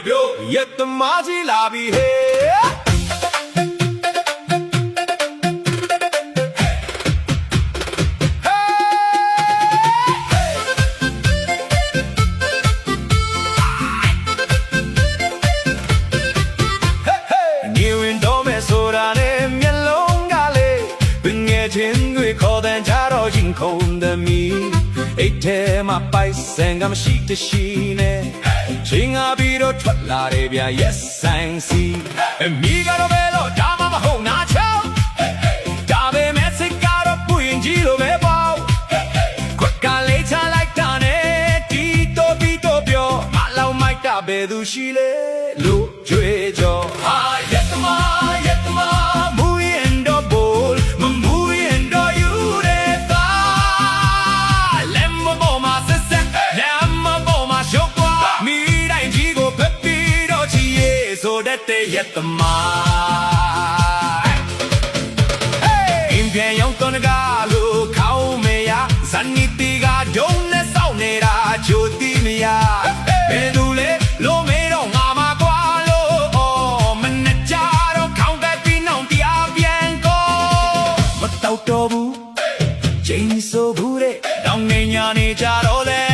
ပြောရက်သမားကြီးလာပြီဟေးခုံသမီးအိတ်ထဲမှာပိုက်ဆန်ကမရှိတရှိနဲ့ချင်းငါပြီးတော့ထွက်လာတယ်ဗျာ yes ဆိုင်စီအမိကတော့ပဲလို့ဒါမှမဟုတ်နာချောင်းဒါပဲမဲ့စိတ်ကတော့ပူရင်ကြီးလို့ပဲပေါ့ခွက်ကလေးချလိုက်တာနဲ့တီတိုပီတိုပြောမလောက်မိုက်တာပဲသူရှိလေလို့ကြွေးကြောဟာရက်သမားရက်သမားရက်သမားအင်းပြန်ရောက်တော့ကလို့ခေါင်းမရဇန်နီတီကဒုံနဲ့စောင့်နေတာချိုတီမရဘယ်သူလဲလို့မေးတော့ငါမကွာလို့မနဲ့ကြတော့ခေါင်းတက်ပြီးနှောင်တရားပြန်ကိုမတောက်တော့ဘူးချိန်ဆိုဘူးတဲ့တောင်းနေညာနေကြတော့လဲ